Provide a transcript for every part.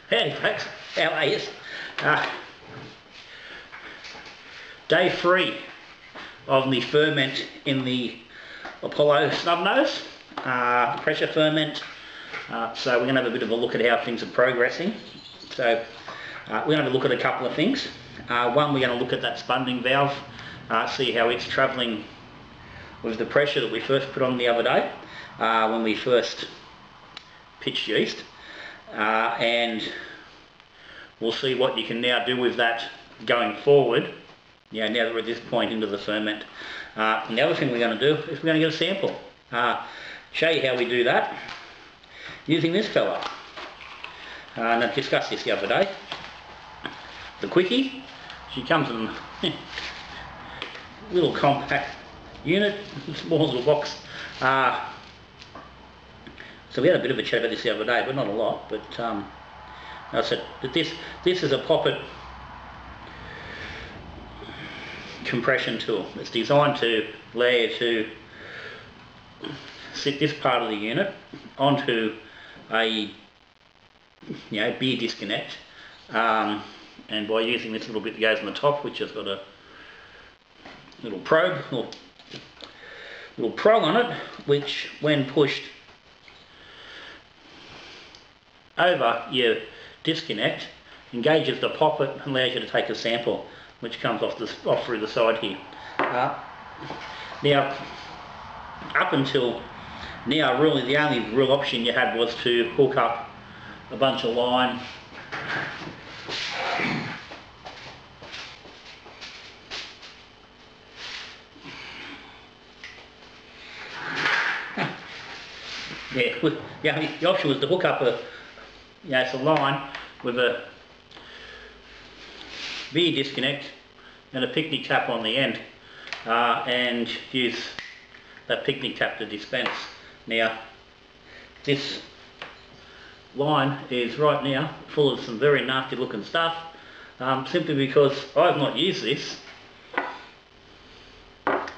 Howdy folks, how are you? Day 3 of the ferment in the Apollo snub nose, pressure ferment. So we're going to have a bit of a look at how things are progressing. So we're going to have a look at a couple of things. One, we're going to look at that Bundy valve, see how it's travelling with the pressure that we first put on the other day when we first pitched yeast. And we'll see what you can now do with that going forward, now that we're at this point into the ferment. And the other thing we're going to do is we're going to get a sample. Show you how we do that using this fella. And I've discussed this the other day. The quickie, she comes in a little compact unit, small little box. So we had a bit of a chat about this the other day, but not a lot. But I said that this is a Poppet compression tool. It's designed to allow you to sit this part of the unit onto a beer disconnect, and by using this little bit that goes on the top, which has got a little probe, little prong on it, which when pushed over your disconnect engages the poppet and allows you to take a sample, which comes off through the side here. Now, up until now, really the only real option you had was to hook up a bunch of line the option was to hook up it's a line with a beer disconnect and a picnic tap on the end, and use that picnic tap to dispense. Now, this line is right now full of some very nasty looking stuff, simply because I've not used this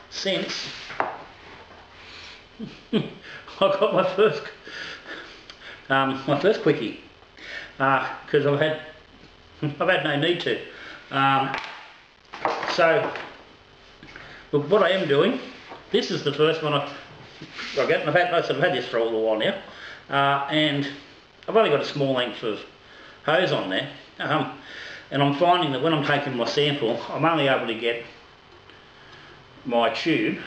since I got my first quickie, because I've had no need to. So look, what I am doing, this is the first one I get, and I've had this for a little while now, and I've only got a small length of hose on there, and I'm finding that when I'm taking my sample, I'm only able to get my tube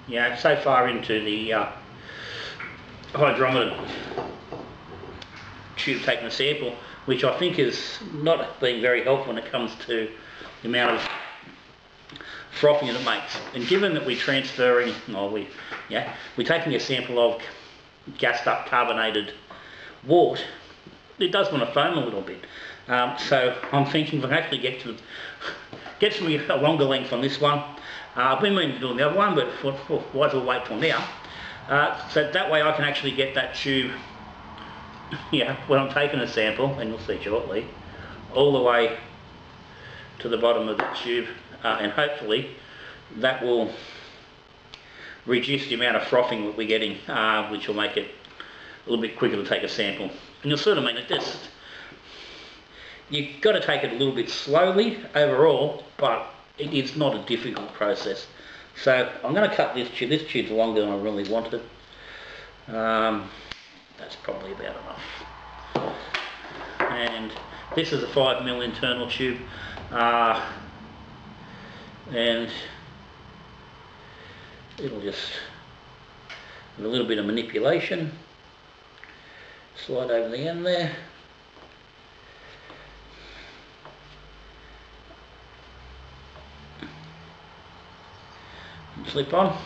so far into the hydrometer tube taking the sample, which I think is not being very helpful when it comes to the amount of frothing that it makes. And given that we're transferring, we're taking a sample of gassed up carbonated wort, it does want to foam a little bit. So I'm thinking if I can actually get a longer length on this one. I've been meaning to do the other one, but might as well wait till now. So that way I can actually get that tube, when I'm taking a sample, and you'll see shortly, all the way to the bottom of the tube, and hopefully that will reduce the amount of frothing that we're getting, which will make it a little bit quicker to take a sample. And you'll sort of mean that you've got to take it a little bit slowly overall, but it is not a difficult process. So I'm going to cut this tube. This tube's longer than I really wanted. That's probably about enough. And this is a 5mm internal tube, and it'll just, with a little bit of manipulation, slide over the end there. Slip on,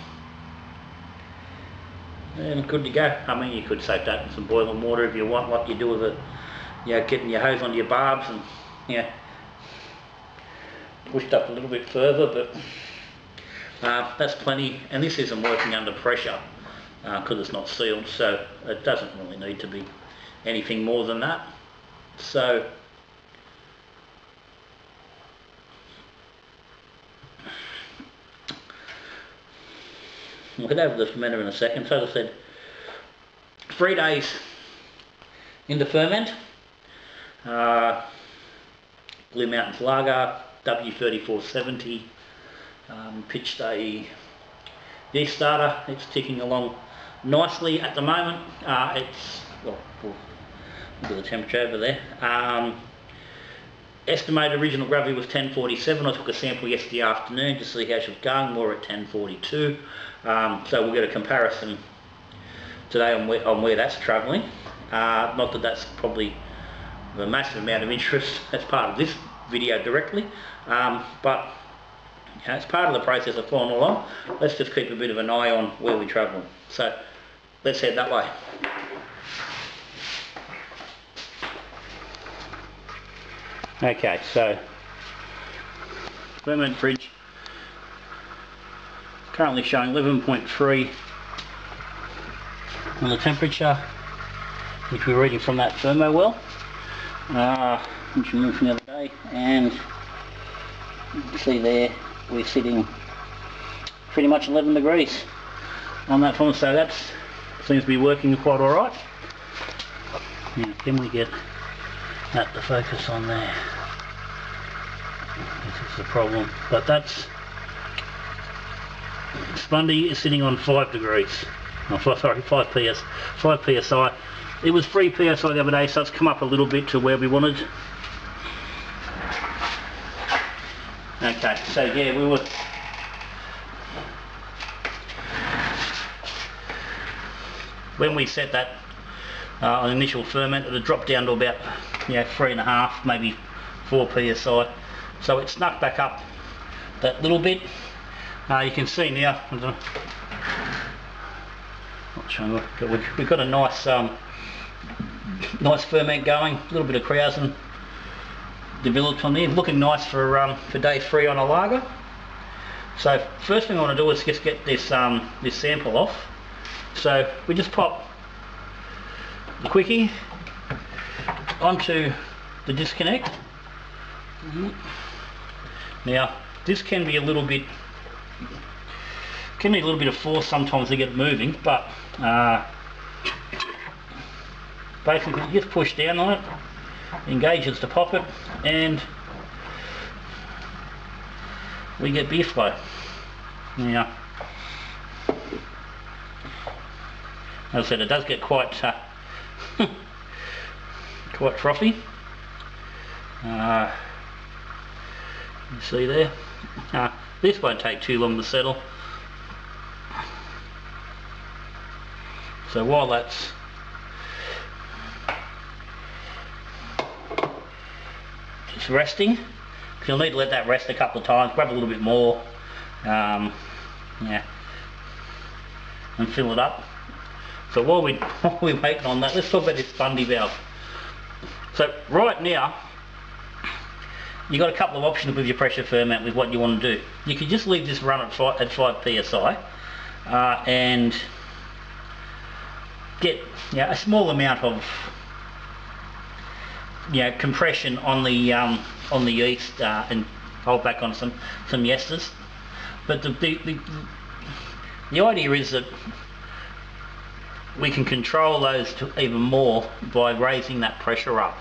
and good to go. I mean, you could soak that in some boiling water if you want, like you do with getting your hose onto your barbs, and pushed up a little bit further, but that's plenty. And this isn't working under pressure because it's not sealed, so it doesn't really need to be anything more than that. So we'll head over to the fermenter in a second. So as I said, 3 days into ferment, Blue Mountains Lager, W3470, pitched a yeast starter. It's ticking along nicely at the moment. It's, well, look at the temperature over there. Estimated original gravity was 1047. I took a sample yesterday afternoon to see how she was going. We're at 1042. So we'll get a comparison today on where that's travelling. Not that that's probably a massive amount of interest as part of this video directly, but you know, it's part of the process of following along. Let's just keep a bit of an eye on where we're travelling. So let's head that way. Okay, so ferment fridge currently showing 11.3 on the temperature, which we're reading from that thermo well, which we moved from the other day, and you can see there we're sitting pretty much 11 degrees on that one, so that seems to be working quite alright. Now can we get that to focus on there? This is the problem, but that's Spundy is sitting on 5 degrees. Oh, sorry, 5 psi. It was 3 psi the other day, so it's come up a little bit to where we wanted. Okay, so yeah, we were when we set that on initial ferment, it had dropped down to about 3.5, maybe 4 psi. So it snuck back up that little bit. You can see now. We've got a nice nice ferment going. A little bit of krausen developed on there, looking nice for day 3 on a lager. So first thing I want to do is just get this this sample off. So we just pop the quickie onto the disconnect. Now this can be a little bit, need a little bit of force sometimes to get it moving, but basically you just push down on it, engages the Poppet, and we get beer flow. Now, as I said, it does get quite quite frothy. You see there. This won't take too long to settle. So while that's just resting, you'll need to let that rest a couple of times, grab a little bit more, and fill it up. So while we're waiting on that, let's talk about this Bundy valve. So right now, you've got a couple of options with your pressure ferment with what you want to do. You could just leave this run at 5 psi and get a small amount of compression on the yeast and hold back on some esters. But the idea is that we can control those even more by raising that pressure up.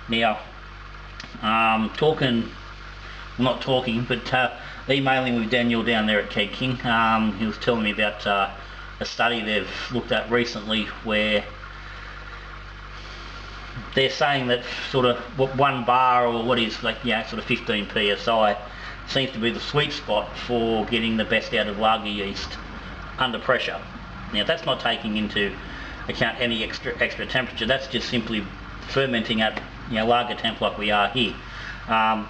Now, emailing with Daniel down there at Keg King, he was telling me about a study they've looked at recently where they're saying that sort of 1 bar, or what is like sort of 15 psi, seems to be the sweet spot for getting the best out of lager yeast under pressure. Now that's not taking into account any extra temperature, that's just simply fermenting at lager temp like we are here.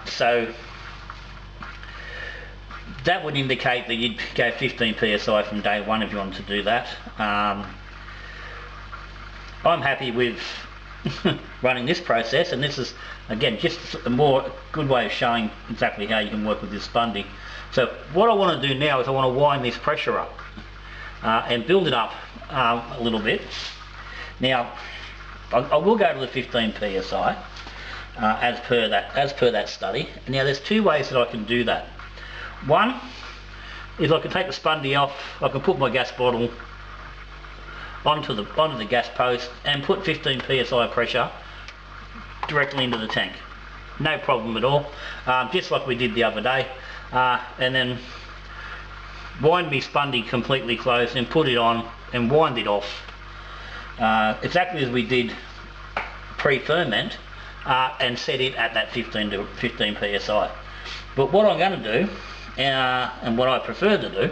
So that would indicate that you'd go 15 psi from day 1 if you wanted to do that. I'm happy with running this process, and this is again just a good way of showing exactly how you can work with this Bundy. So what I want to do now is I want to wind this pressure up and build it up a little bit. Now I will go to the 15 psi as per that study. Now there's 2 ways that I can do that. One is I can take the Spundy off, I can put my gas bottle onto the gas post and put 15 psi pressure directly into the tank. No problem at all, just like we did the other day. And then wind me spundy completely closed and put it on and wind it off. Exactly as we did pre-ferment, and set it at that 15 psi. But what I'm going to do, and what I prefer to do,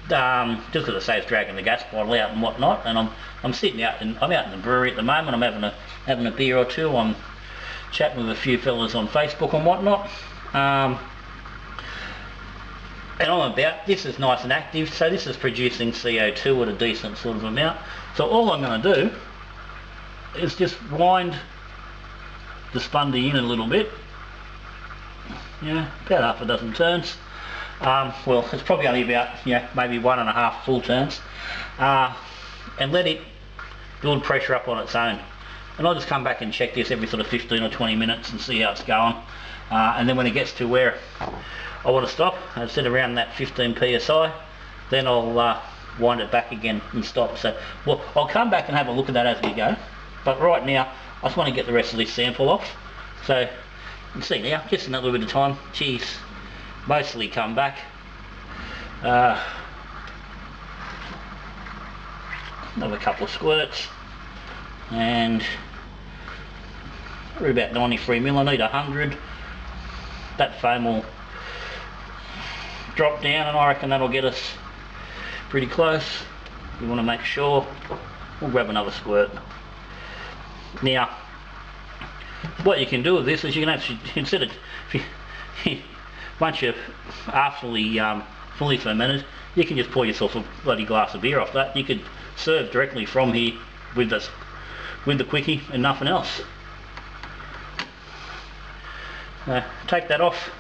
just because it saves dragging the gas bottle out and whatnot, and I'm sitting out I'm out in the brewery at the moment. I'm having a beer or two. I'm chatting with a few fellas on Facebook and whatnot. And this is nice and active, so this is producing CO2 at a decent sort of amount. So all I'm going to do is just wind the spundy in a little bit. Yeah, about half a dozen turns. Well, it's probably only about, maybe 1.5 full turns. And let it build pressure up on its own. And I'll just come back and check this every sort of 15 or 20 minutes and see how it's going. And then when it gets to where I want to stop, and set around that 15 psi, then I'll wind it back again and stop. So, well, I'll come back and have a look at that as we go. But right now, I just want to get the rest of this sample off. So, you can see now, just in that little bit of time, geez, mostly come back. Another couple of squirts, and we're about 93 mil. I need 100. That foam will drop down, and I reckon that'll get us pretty close. We want to make sure. We'll grab another squirt. Now, what you can do with this is you can actually, instead of, once you are fully fermented, you can just pour yourself a bloody glass of beer off that. You could serve directly from here with the quickie and nothing else. Take that off,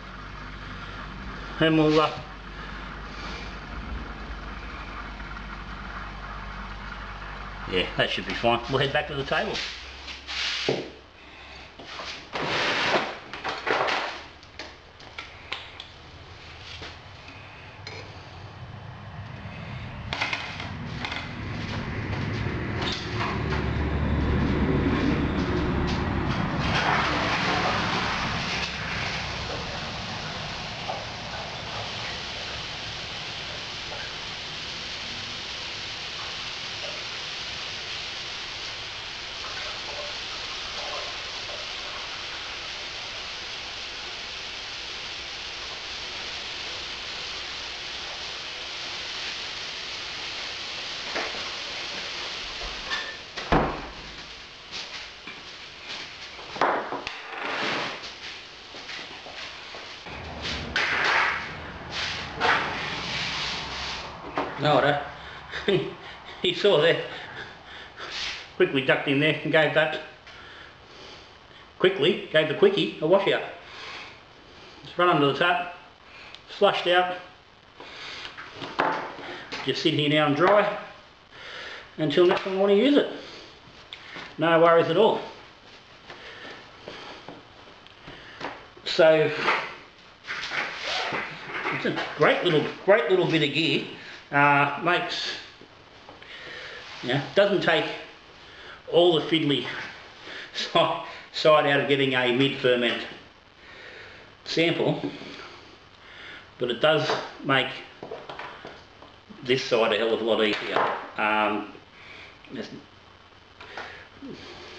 and we'll yeah, that should be fine. We'll head back to the table. No, he saw there, quickly ducked in there and gave the quickie a washout. Just run under the tap, flushed out, just sit here now and dry until next time I want to use it. No worries at all. So it's a great little bit of gear. Doesn't take all the fiddly side out of getting a mid-ferment sample, but it does make this side a hell of a lot easier. There's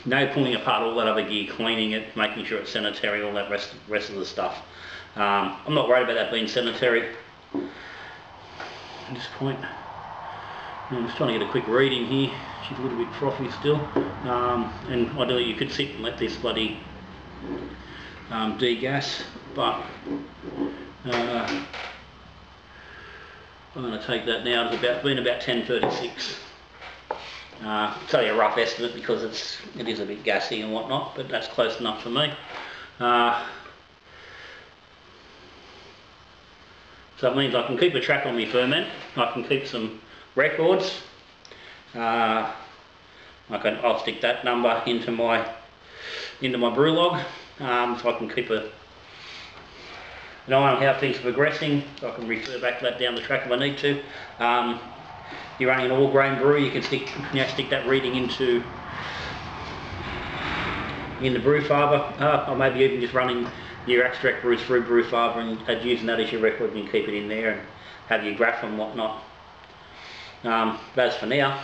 no pulling apart all that other gear, cleaning it, making sure it's sanitary, all that rest of the stuff. I'm not worried about that being sanitary at this point. I'm just trying to get a quick reading here. She's a little bit frothy still, and ideally you could sit and let this bloody degas, but I'm going to take that now. It's about 10:36. It's only a rough estimate because it is a bit gassy and whatnot, but that's close enough for me. So it means I can keep a track on my ferment. I can keep some records. I'll stick that number into my brew log, so I can keep an eye on how things are progressing. So I can refer back to that down the track if I need to. You're running an all grain brew, you can stick that reading into in the brew farmer, or maybe even just running your extract brews through brew farmer and using that as your record, and keep it in there and have your graph and whatnot. But as for now,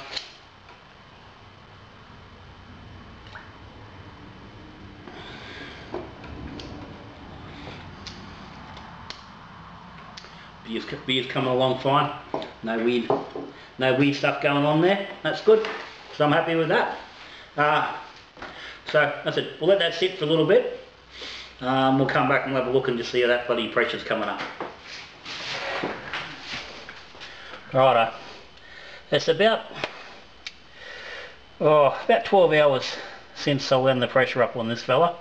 beer's coming along fine. No weird stuff going on there. That's good. So I'm happy with that. So that's it. We'll let that sit for a little bit. We'll come back and have a look and just see how that bloody pressure's coming up. Righto. It's about 12 hours since I wound the pressure up on this fella.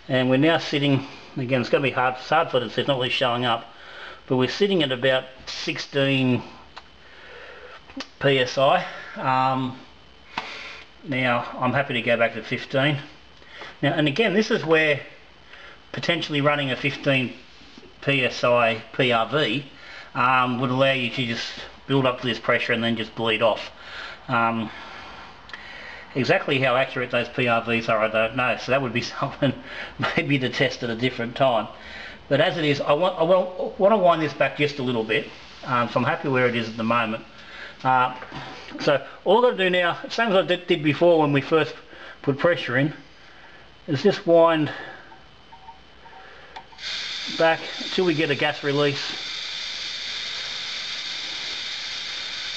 And we're now sitting, again it's going to be hard for it, it's not really showing up, but we're sitting at about 16 psi. Now I'm happy to go back to 15. Now, and again, this is where potentially running a 15 psi PRV would allow you to just build up to this pressure and then just bleed off. Exactly how accurate those PRVs are, I don't know, so that would be something maybe to test at a different time. But as it is, I want to wind this back just a little bit, so I'm happy where it is at the moment. So all I've got to do now, same as I did before when we first put pressure in, is just wind back until we get a gas release,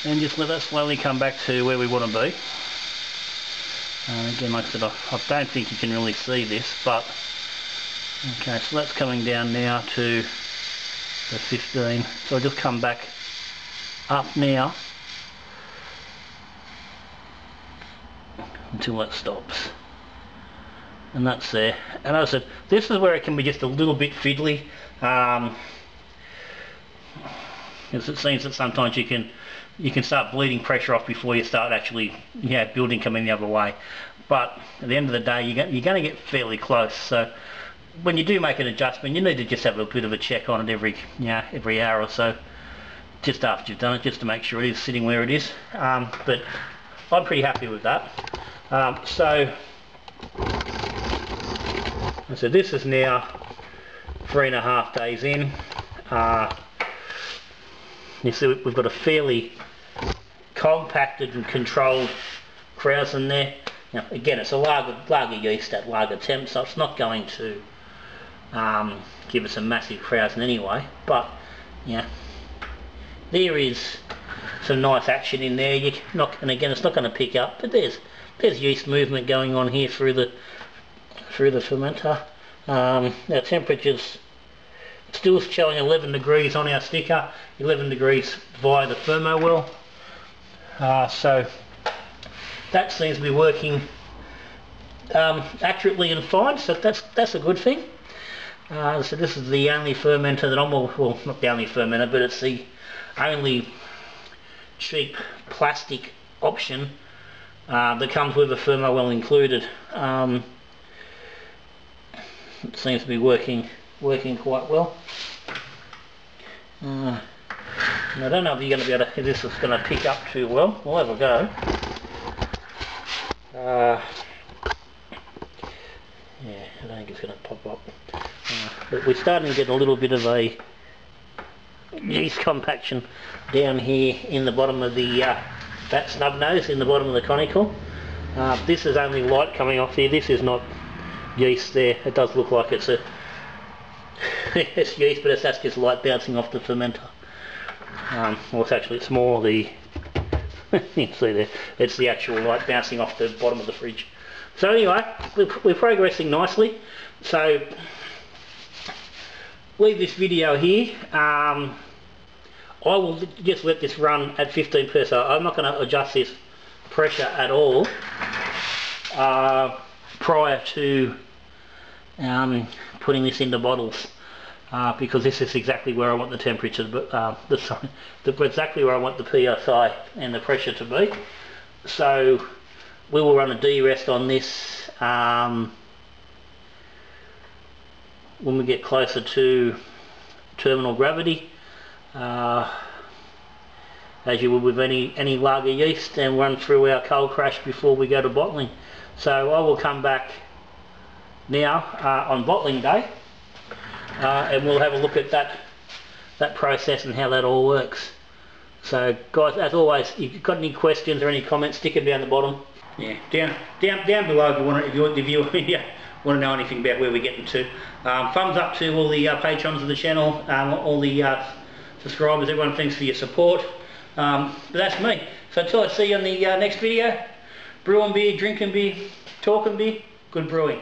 and just let that slowly come back to where we want to be. Again, like I said, I don't think you can really see this, but okay, so that's coming down now to the 15. So I'll just come back up now until that stops, and that's there. And as I said, this is where it can be just a little bit fiddly, because it seems that sometimes you can start bleeding pressure off before you start actually building coming the other way. But at the end of the day, you're going to get fairly close. So when you do make an adjustment, you need to just have a bit of a check on it every hour or so, just after you've done it, just to make sure it is sitting where it is. But I'm pretty happy with that. So this is now 3.5 days in. You see we've got a fairly compacted and controlled krausen there. Now again, it's a lager yeast at lager temp, so it's not going to give us a massive krausen anyway, but there is some nice action in there. And again, it's not going to pick up, but there's yeast movement going on here through the fermenter. Now temperature's still showing 11 degrees on our sticker, 11 degrees via the thermo well. So that seems to be working accurately and fine, so that's a good thing. So this is the only fermenter that well, not the only fermenter, but it's the only cheap plastic option that comes with a thermo well included. It seems to be working quite well. And I don't know if you're going to be able to, if this is going to pick up too well. We'll have a go. I don't think it's going to pop up. But we're starting to get a little bit of a yeast compaction down here in the bottom of the that snub nose, in the bottom of the conical. This is only light coming off here. This is not yeast there. It does look like it's it's yeast, but that's just light bouncing off the fermenter. Well, it's more the you can see there, it's the actual light bouncing off the bottom of the fridge. So anyway, we're progressing nicely. So leave this video here. I will just let this run at 15 psi. I'm not going to adjust this pressure at all prior to putting this into bottles, because this is exactly where I want the temperature, exactly where I want the PSI and the pressure to be. So we will run a D-rest on this when we get closer to terminal gravity, as you would with any lager yeast, and run through our cold crash before we go to bottling. So I will come back now on bottling day, and we'll have a look at that process and how that all works. So guys, as always, if you've got any questions or any comments, stick them down the bottom. Yeah, down below if you want to know anything about where we're getting to. Thumbs up to all the patrons of the channel, all the subscribers, everyone, thanks for your support. But that's me. So until I see you on the next video, brewing beer, drinking beer, talking beer, good brewing.